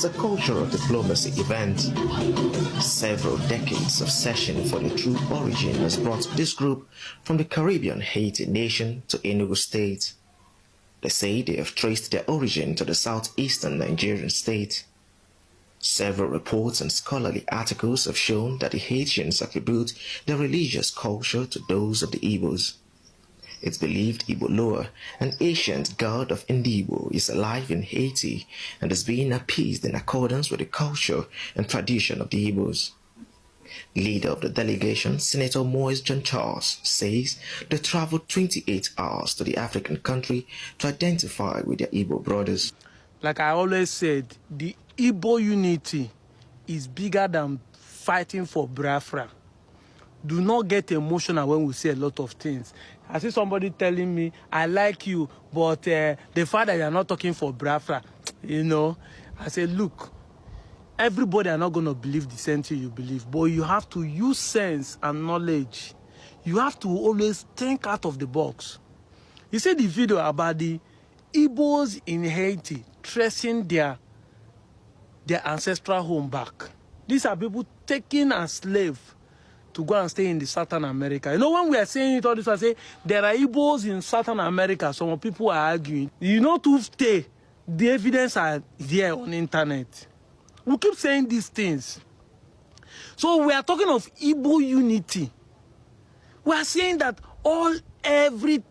is a cultural diplomacy event. Several decades of searching for the true origin has brought this group from the Caribbean Haiti nation to Enugu State. They say they have traced their origin to the southeastern Nigerian state. Several reports and scholarly articles have shown that the Haitians attribute their religious culture to those of the Igbos. It's believed Igbo Loa, an ancient god of Igbo, is alive in Haiti and is being appeased in accordance with the culture and tradition of the Igbos. Leader of the delegation, Senator Moise John Charles, says they traveled 28 hours to the African country to identify with their Igbo brothers. Like I always said, the Igbo unity is bigger than fighting for Biafra. Do not get emotional when we say a lot of things. I see somebody telling me, I like you, but the fact that you are not talking for Biafra, you know, I say, look, everybody are not going to believe the same thing you believe, but you have to use sense and knowledge. You have to always think out of the box. You see the video about the Igbos in Haiti tracing their ancestral home back. These are people taken as slaves to go and stay in the Southern America. You know, when we are saying it all this, I say, there are Igbos in Southern America. Some people are arguing. You know, to stay, the evidence are there on the internet. We keep saying these things. So we are talking of Igbo unity. We are saying that every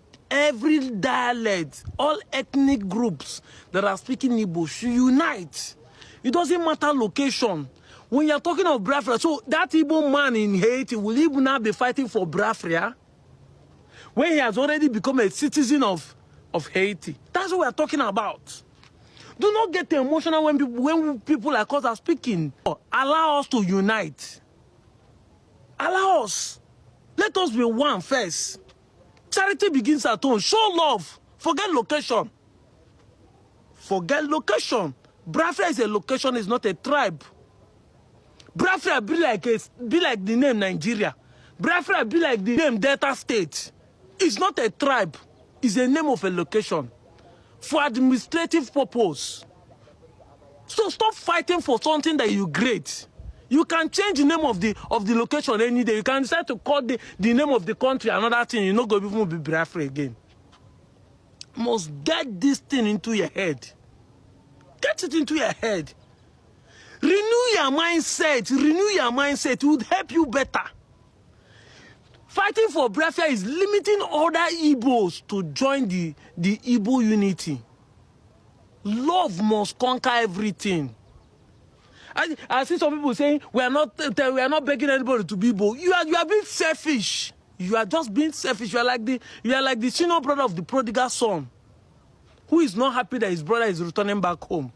dialect, all ethnic groups that are speaking Igbo should unite. It doesn't matter location. When you're talking of Biafra, so that Igbo man in Haiti, will he now be fighting for Biafra when he has already become a citizen of Haiti? That's what we're talking about. Do not get emotional when people like us are speaking. Allow us to unite. Allow us. Let us be one first. Charity begins at home. Show love. Forget location. Forget location. Biafra is a location, it's not a tribe. Biafra be like the name Nigeria. Biafra be like the name Delta State. It's not a tribe. It's a name of a location for administrative purpose. So stop fighting for something that you great. You can change the name of the location any day. You can decide to call the name of the country another thing. You're not going to be Biafra again. You must get this thing into your head. Get it into your head. Renew your mindset. Renew your mindset. It would help you better. Fighting for Biafra is limiting other Igbos to join the Igbo unity. Love must conquer everything. I see some people saying we are not begging anybody to be Igbo. You are being selfish. You are just being selfish. You are like the senior brother of the prodigal son, who is not happy that his brother is returning back home.